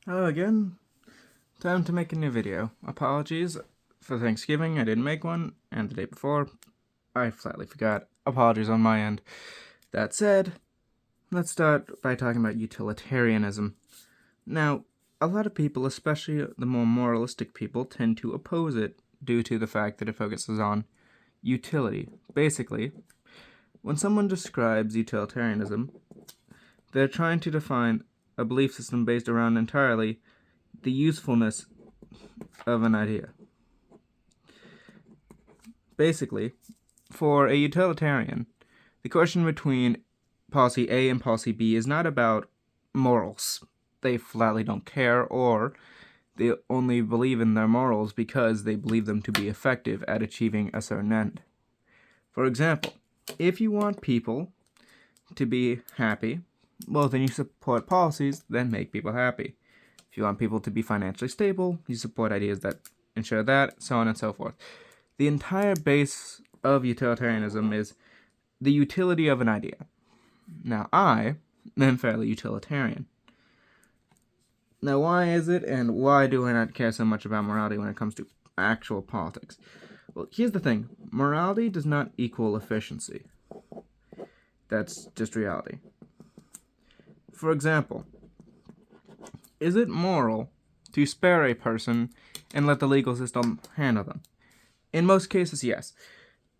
Hello again. Time to make a new video. Apologies for Thanksgiving, I didn't make one, and the day before, I flatly forgot. Apologies on my end. That said, let's start by talking about utilitarianism. Now, a lot of people, especially the more moralistic people, tend to oppose it due to the fact that it focuses on utility. Basically, when someone describes utilitarianism, they're trying to define a belief system based around entirely the usefulness of an idea. Basically, for a utilitarian, the question between policy A and policy B is not about morals. They flatly don't care, or they only believe in their morals because they believe them to be effective at achieving a certain end. For example, if you want people to be happy, well, then you support policies that make people happy. If you want people to be financially stable, you support ideas that ensure that, so on and so forth. The entire base of utilitarianism is the utility of an idea. Now, I am fairly utilitarian. Now, why is it, and why do I not care so much about morality when it comes to actual politics? Well, here's the thing. Morality does not equal efficiency. That's just reality. For example, is it moral to spare a person and let the legal system handle them? In most cases, yes.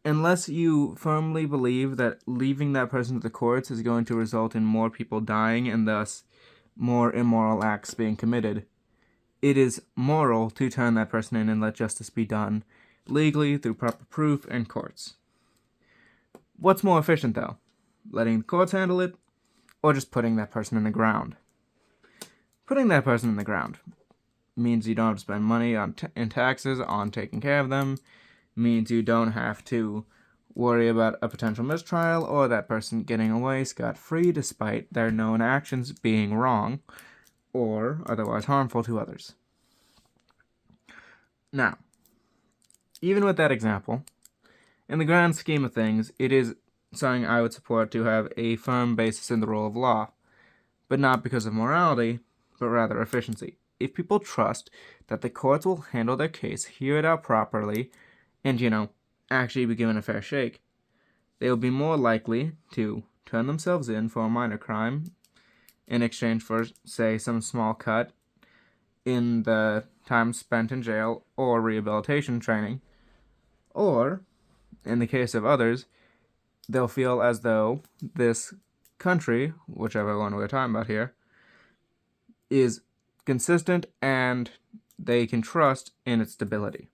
Unless you firmly believe that leaving that person to the courts is going to result in more people dying and thus more immoral acts being committed, it is moral to turn that person in and let justice be done legally through proper proof and courts. What's more efficient, though? Letting the courts handle it, or just putting that person in the ground? Putting that person in the ground means you don't have to spend money in taxes on taking care of them, means you don't have to worry about a potential mistrial or that person getting away scot-free despite their known actions being wrong or otherwise harmful to others. Now, even with that example, in the grand scheme of things, it is something I would support to have a firm basis in the rule of law, but not because of morality, but rather efficiency. If people trust that the courts will handle their case, hear it out properly, and, actually be given a fair shake, they will be more likely to turn themselves in for a minor crime in exchange for, say, some small cut in the time spent in jail or rehabilitation training. Or, in the case of others, they'll feel as though this country, whichever one we're talking about here, is consistent and they can trust in its stability.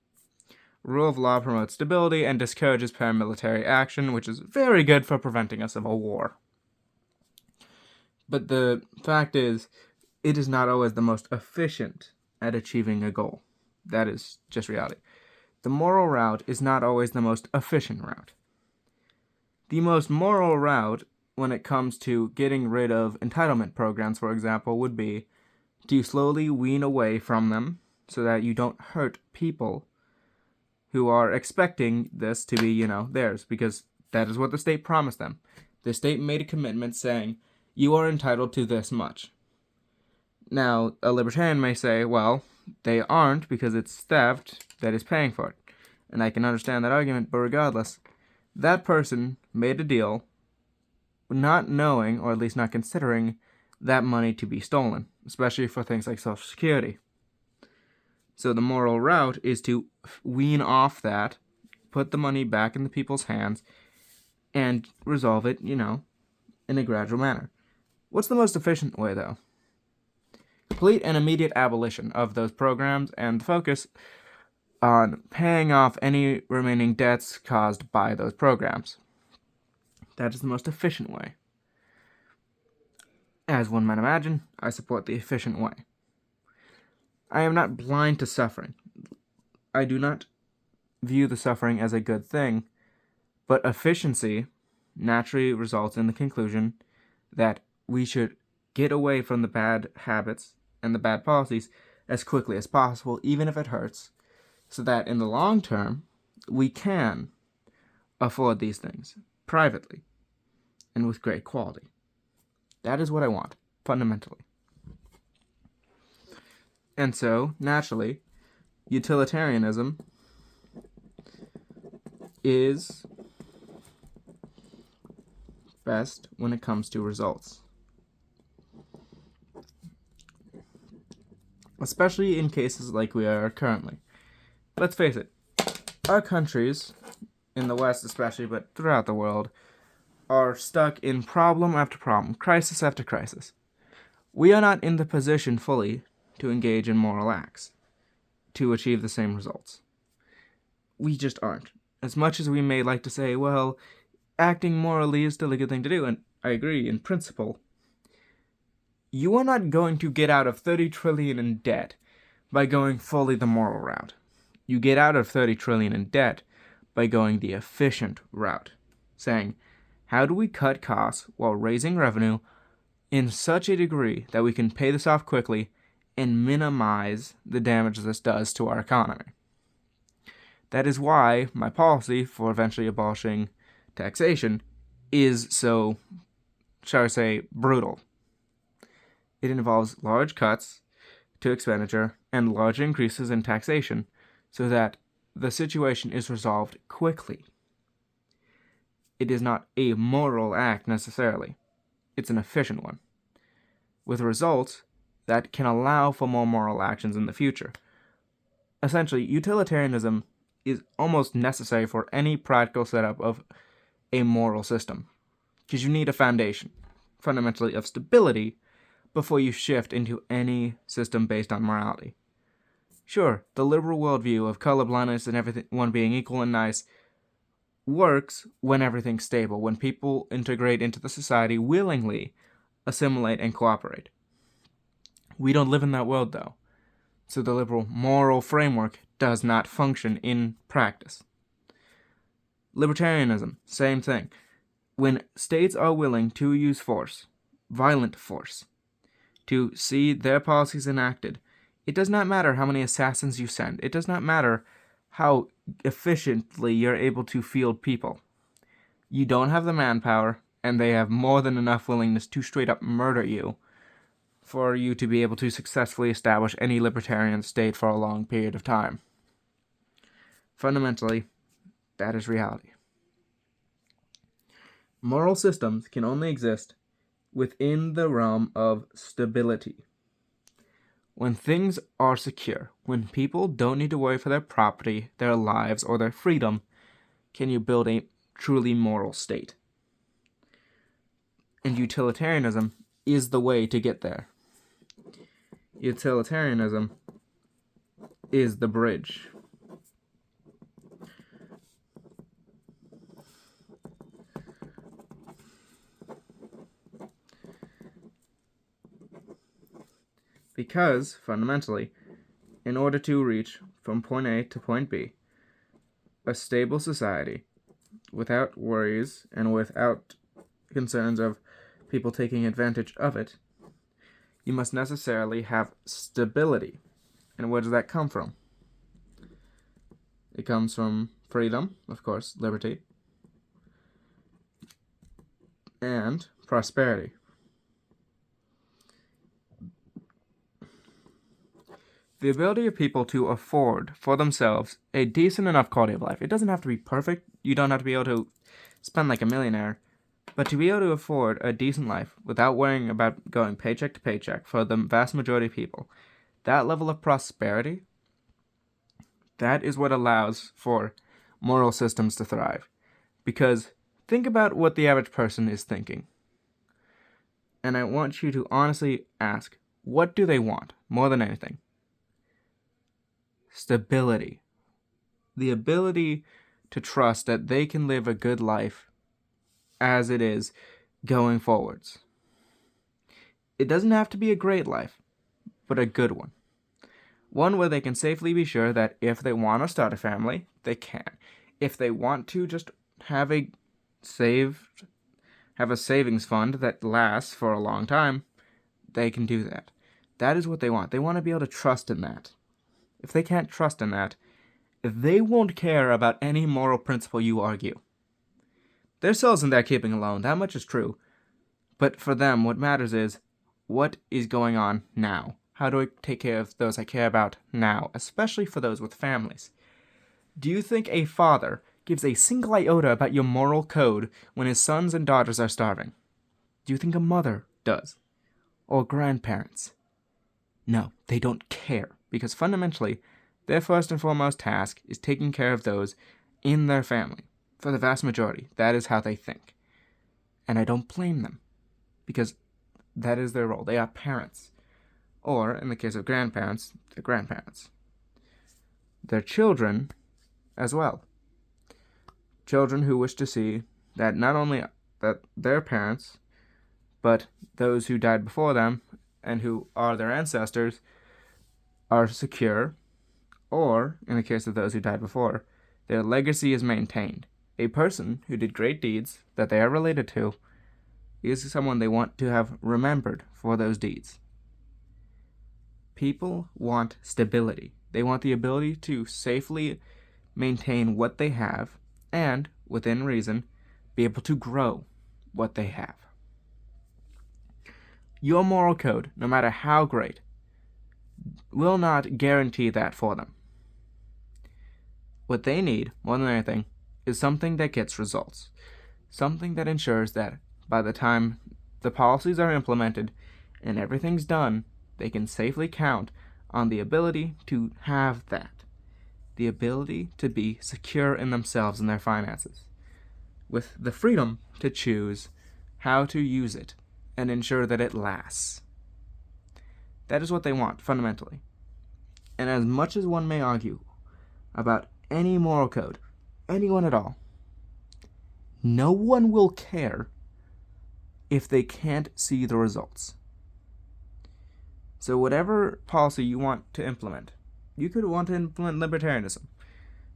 Rule of law promotes stability and discourages paramilitary action, which is very good for preventing a civil war. But the fact is, it is not always the most efficient at achieving a goal. That is just reality. The moral route is not always the most efficient route. The most moral route when it comes to getting rid of entitlement programs, for example, would be to slowly wean away from them so that you don't hurt people who are expecting this to be, theirs, because that is what the state promised them. The state made a commitment saying, you are entitled to this much. Now, a libertarian may say, well, they aren't because it's theft that is paying for it. And I can understand that argument, but regardless, that person made a deal not knowing, or at least not considering, that money to be stolen, especially for things like Social Security. So the moral route is to wean off that, put the money back in the people's hands, and resolve it, in a gradual manner. What's the most efficient way, though? Complete and immediate abolition of those programs and focus on paying off any remaining debts caused by those programs. That is the most efficient way. As one might imagine, I support the efficient way. I am not blind to suffering. I do not view the suffering as a good thing, but efficiency naturally results in the conclusion that we should get away from the bad habits and the bad policies as quickly as possible, even if it hurts, so that in the long term, we can afford these things privately and with great quality. That is what I want, fundamentally. And so, naturally, utilitarianism is best when it comes to results. Especially in cases like we are currently. Let's face it, our countries, in the West especially, but throughout the world, are stuck in problem after problem, crisis after crisis. We are not in the position fully to engage in moral acts to achieve the same results. We just aren't. As much as we may like to say, well, acting morally is still a good thing to do, and I agree in principle, you are not going to get out of 30 trillion in debt by going fully the moral route. You get out of 30 trillion in debt by going the efficient route, saying, how do we cut costs while raising revenue in such a degree that we can pay this off quickly and minimize the damage this does to our economy? That is why my policy for eventually abolishing taxation is so, shall I say, brutal. It involves large cuts to expenditure and large increases in taxation so that the situation is resolved quickly. It is not a moral act necessarily. It's an efficient one, with results that can allow for more moral actions in the future. Essentially, utilitarianism is almost necessary for any practical setup of a moral system, because you need a foundation, fundamentally of stability, before you shift into any system based on morality. Sure, the liberal worldview of colorblindness and everyone being equal and nice works when everything's stable, when people integrate into the society willingly, assimilate, and cooperate. We don't live in that world, though, so the liberal moral framework does not function in practice. Libertarianism, same thing. When states are willing to use force, violent force, to see their policies enacted, it does not matter how many assassins you send. It does not matter how efficiently you're able to field people. You don't have the manpower, and they have more than enough willingness to straight up murder you for you to be able to successfully establish any libertarian state for a long period of time. Fundamentally, that is reality. Moral systems can only exist within the realm of stability. When things are secure, when people don't need to worry for their property, their lives, or their freedom, can you build a truly moral state. And utilitarianism is the way to get there. Utilitarianism is the bridge. Because, fundamentally, in order to reach from point A to point B, a stable society, without worries and without concerns of people taking advantage of it, you must necessarily have stability. And where does that come from? It comes from freedom, of course, liberty, and prosperity. The ability of people to afford for themselves a decent enough quality of life. It doesn't have to be perfect. You don't have to be able to spend like a millionaire. But to be able to afford a decent life without worrying about going paycheck to paycheck for the vast majority of people, that level of prosperity, that is what allows for moral systems to thrive. Because think about what the average person is thinking. And I want you to honestly ask, what do they want more than anything? Stability. The ability to trust that they can live a good life as it is going forwards. It doesn't have to be a great life, but a good one. One where they can safely be sure that if they want to start a family, they can. If they want to just have a savings fund that lasts for a long time, they can do that. That is what they want. They want to be able to trust in that. If they can't trust in that, they won't care about any moral principle you argue. Their souls in that keeping alone, that much is true. But for them, what matters is, what is going on now? How do I take care of those I care about now, especially for those with families? Do you think a father gives a single iota about your moral code when his sons and daughters are starving? Do you think a mother does? Or grandparents? No, they don't care, because fundamentally, their first and foremost task is taking care of those in their family. For the vast majority, that is how they think. And I don't blame them, because that is their role. They are parents. Or, in the case of grandparents, they're grandparents. They're children as well. Children who wish to see that not only that their parents, but those who died before them and who are their ancestors are secure, or, in the case of those who died before, their legacy is maintained. A person who did great deeds that they are related to is someone they want to have remembered for those deeds. People want stability. They want the ability to safely maintain what they have and, within reason, be able to grow what they have. Your moral code, no matter how great, will not guarantee that for them. What they need, more than anything, is something that gets results. Something that ensures that by the time the policies are implemented and everything's done, they can safely count on the ability to have that. The ability to be secure in themselves and their finances, with the freedom to choose how to use it and ensure that it lasts. That is what they want, fundamentally. And as much as one may argue about any moral code, anyone at all, no one will care if they can't see the results. So whatever policy you want to implement, you could want to implement libertarianism.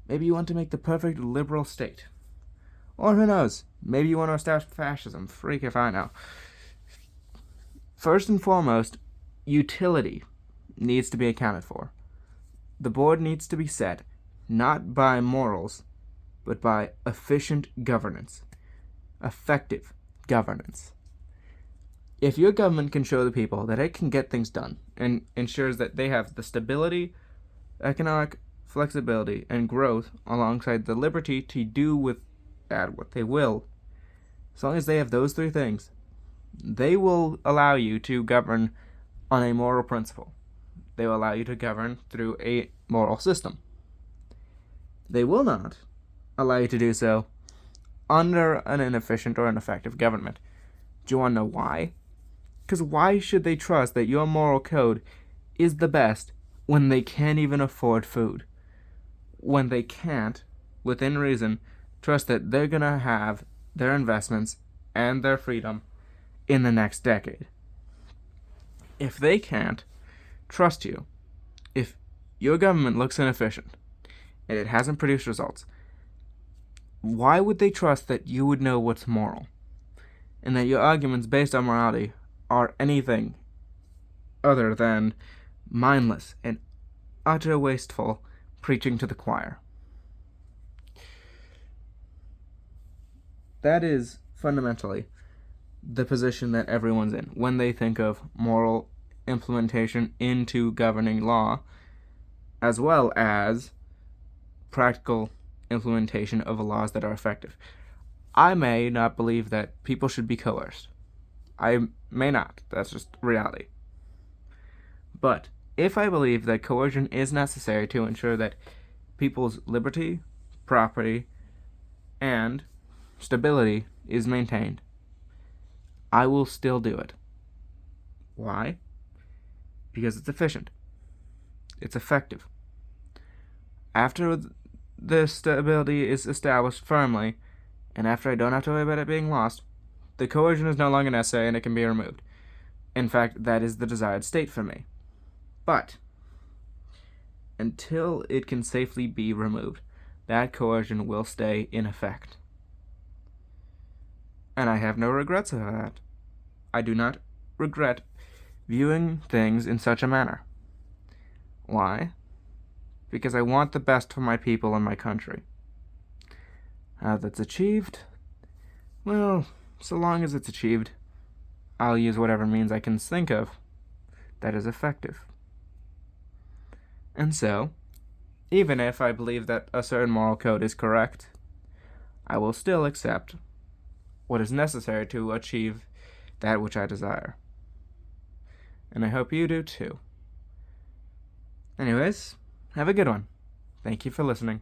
Maybe you want to make the perfect liberal state. Or who knows, maybe you want to establish fascism. Freak if I know. First and foremost, utility needs to be accounted for. The board needs to be set not by morals, but by efficient governance. Effective governance. If your government can show the people that it can get things done and ensures that they have the stability, economic flexibility, and growth alongside the liberty to do with that what they will, as long as they have those three things, they will allow you to govern on a moral principle. They will allow you to govern through a moral system. They will not allow you to do so under an inefficient or ineffective government. Do you want to know why? Because why should they trust that your moral code is the best when they can't even afford food? When they can't, within reason, trust that they're going to have their investments and their freedom in the next decade. If they can't trust you, if your government looks inefficient and it hasn't produced results, why would they trust that you would know what's moral? And that your arguments based on morality are anything other than mindless and utter wasteful preaching to the choir. That is fundamentally the position that everyone's in when they think of moral implementation into governing law, as well as practical implementation of laws that are effective. I may not believe that people should be coerced. I may not. That's just reality. But if I believe that coercion is necessary to ensure that people's liberty, property, and stability is maintained, I will still do it. Why? Because it's efficient. It's effective. After the stability is established firmly, and after I don't have to worry about it being lost, the coercion is no longer necessary and it can be removed. In fact, that is the desired state for me. But until it can safely be removed, that coercion will stay in effect. And I have no regrets of that. I do not regret viewing things in such a manner. Why? Because I want the best for my people and my country. How that's achieved? Well, so long as it's achieved, I'll use whatever means I can think of that is effective. And so, even if I believe that a certain moral code is correct, I will still accept what is necessary to achieve that which I desire. And I hope you do too. Anyways, have a good one. Thank you for listening.